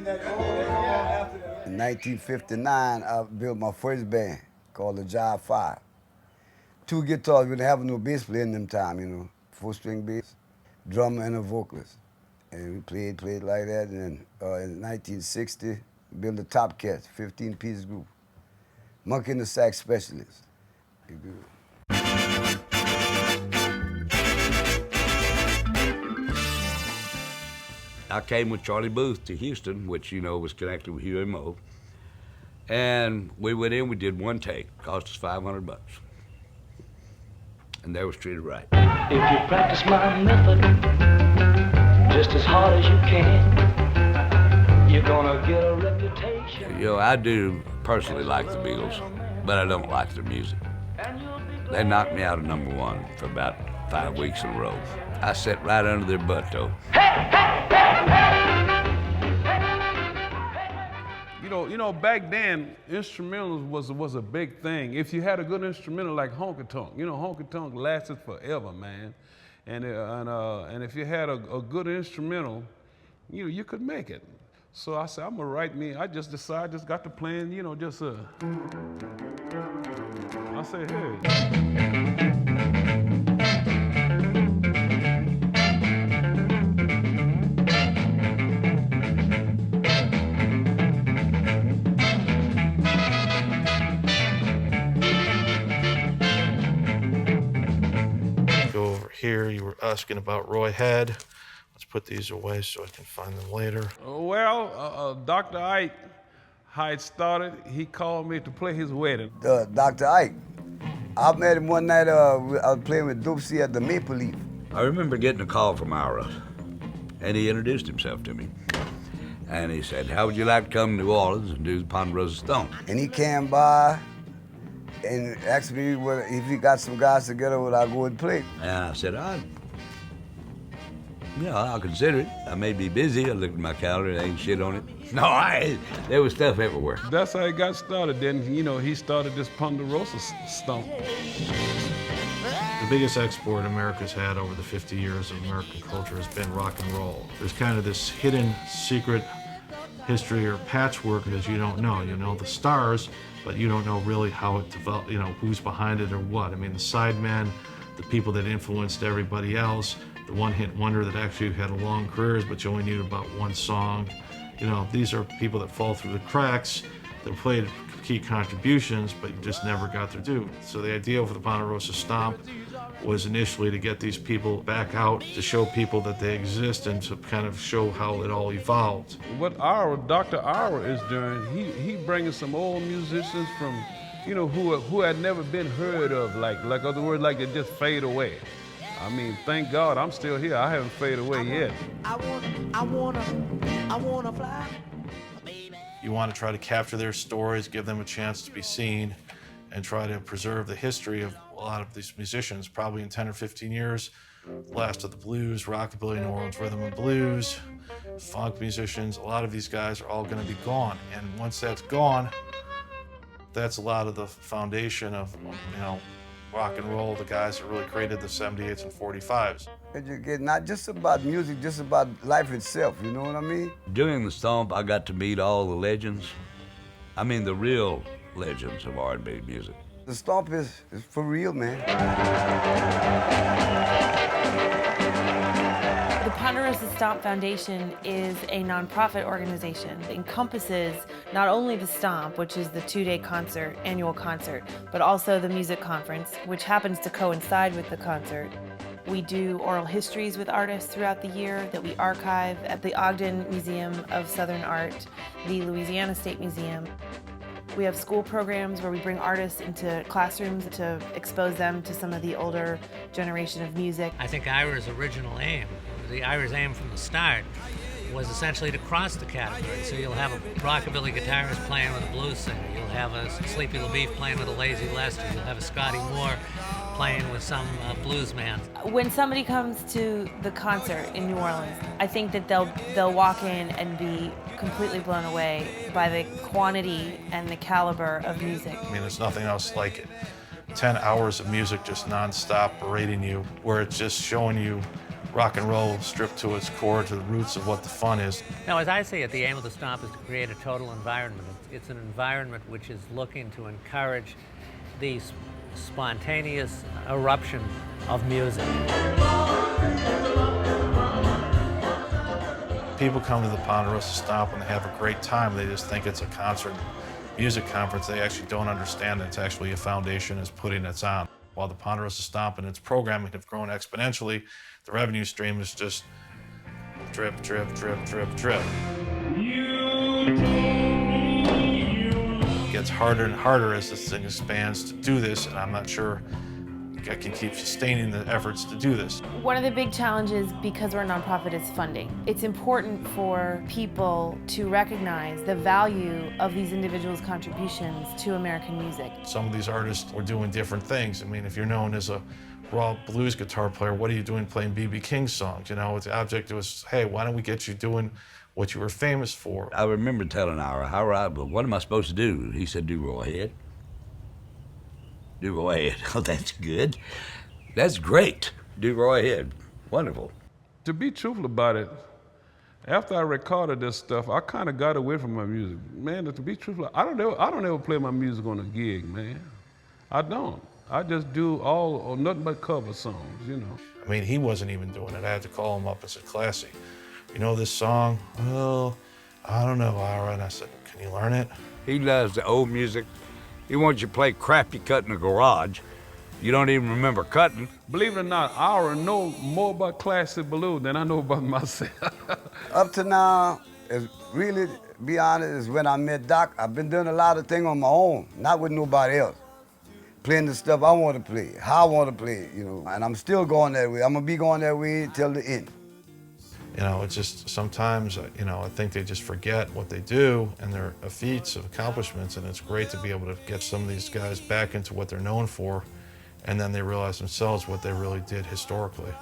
In 1959, I built my first band called the Jive 5. 2 guitars, we didn't have no bass player in them time, you know, 4-string bass, drummer and a vocalist. And we played like that, and then in 1960, built the Top Cats, 15-piece group. Monkey and the Sax Specialist. I came with Charlie Booth to Houston, which, you know, was connected with Huey Mo. And we went in, we did one take, cost us $500. And they was treated right. If you practice my method just as hard as you can, you're gonna get a reputation. You know, I do personally like the Beatles, but I don't like their music. They knocked me out of #1 for about 5 weeks in a row. I sat right under their butt, though. You know, back then, instrumentals was a big thing. If you had a good instrumental like honky tonk, you know, honky tonk lasted forever, man. And if you had a good instrumental, you could make it. So I said, I'm gonna write me. I just decided, just got to playing, you know, just I said, hey. Here you were asking about Roy Head. Let's put these away so I can find them later. Well, Dr. Ike, how it started, he called me to play his wedding. Dr. Ike, I met him one night, I was playing with Doopsie at the Maple Leaf. I remember getting a call from Ira, and he introduced himself to me. And he said, how would you like to come to New Orleans and do the Ponderosa Stomp? And he came by and asked me if he got some guys together, would I go and play? And I said, I'll consider it. I may be busy. I looked at my calendar, there ain't shit on it. No, there was stuff everywhere. That's how it got started. Then, you know, he started this Ponderosa Stomp. The biggest export America's had over the 50 years of American culture has been rock and roll. There's kind of this hidden secret history or patchwork that you don't know. You know the stars, but you don't know really how it developed, you know, who's behind it or what. I mean, the sidemen, the people that influenced everybody else, the one-hit wonder that actually had long careers, but you only knew about one song. You know, these are people that fall through the cracks, that played key contributions, but you just never got their due. So the idea for the Ponderosa Stomp was initially to get these people back out, to show people that they exist and to kind of show how it all evolved. What Dr. Ira is doing, he bringing some old musicians from, you know, who had never been heard of, like other words, like they just fade away. I mean, thank God I'm still here. I haven't faded away yet. I wanna fly. You want to try to capture their stories, give them a chance to be seen, and try to preserve the history of a lot of these musicians. Probably in 10 or 15 years, last of the blues, rockabilly, New Orleans rhythm and blues, funk musicians, a lot of these guys are all going to be gone. And once that's gone, that's a lot of the foundation of, you know, rock and roll, the guys that really created the 78s and 45s. Not just about music, just about life itself, you know what I mean? Doing the Stomp, I got to meet all the legends. I mean, the real legends of R&B music. The Stomp is for real, man. The Ponderosa Stomp Foundation is a nonprofit organization that encompasses not only the Stomp, which is the 2-day concert, annual concert, but also the music conference, which happens to coincide with the concert. We do oral histories with artists throughout the year that we archive at the Ogden Museum of Southern Art, the Louisiana State Museum. We have school programs where we bring artists into classrooms to expose them to some of the older generation of music. I think Ira's original aim, Ira's aim from the start, was essentially to cross the category. So you'll have a rockabilly guitarist playing with a blues singer. You'll have a Sleepy LaBeef playing with a Lazy Lester. You'll have a Scotty Moore playing with some blues man. When somebody comes to the concert in New Orleans, I think that they'll walk in and be completely blown away by the quantity and the caliber of music. I mean, there's nothing else like it. 10 hours of music just nonstop berating you, where it's just showing you rock and roll stripped to its core, to the roots of what the fun is. Now, as I see it, the aim of the Stomp is to create a total environment. It's an environment which is looking to encourage the spontaneous eruption of music. People come to the Ponderosa Stomp and they have a great time. They just think it's a concert music conference. They actually don't understand that it's actually a foundation is putting this on. While the Ponderosa Stomp and its programming have grown exponentially, the revenue stream is just drip, drip, drip, drip, drip. It gets harder and harder as this thing expands to do this, and I'm not sure I can keep sustaining the efforts to do this. One of the big challenges, because we're a nonprofit, is funding. It's important for people to recognize the value of these individuals' contributions to American music. Some of these artists were doing different things. I mean, if you're known as a raw blues guitar player, what are you doing playing B.B. King songs? You know, the object was, hey, why don't we get you doing what you were famous for? I remember telling Ira, well, what am I supposed to do? He said, do go ahead. Do go ahead. Oh, that's good. That's great. Do go ahead. Wonderful. To be truthful about it, after I recorded this stuff, I kind of got away from my music. Man, to be truthful, I don't ever play my music on a gig, man. I don't. I just do all or nothing but cover songs, you know. I mean, he wasn't even doing it. I had to call him up and said, Classie, you know this song? Well, I don't know, Ira. And I said, can you learn it? He loves the old music. He wants you to play crap you cut in the garage. You don't even remember cutting. Believe it or not, I know more about Classie Ballou than I know about myself. Up to now, is really, be honest, is when I met Doc. I've been doing a lot of things on my own, not with nobody else. Playing the stuff I want to play, how I want to play it, you know. And I'm still going that way. I'm gonna be going that way till the end. You know, it's just sometimes, you know, I think they just forget what they do and their feats of accomplishments, and it's great to be able to get some of these guys back into what they're known for, and then they realize themselves what they really did historically.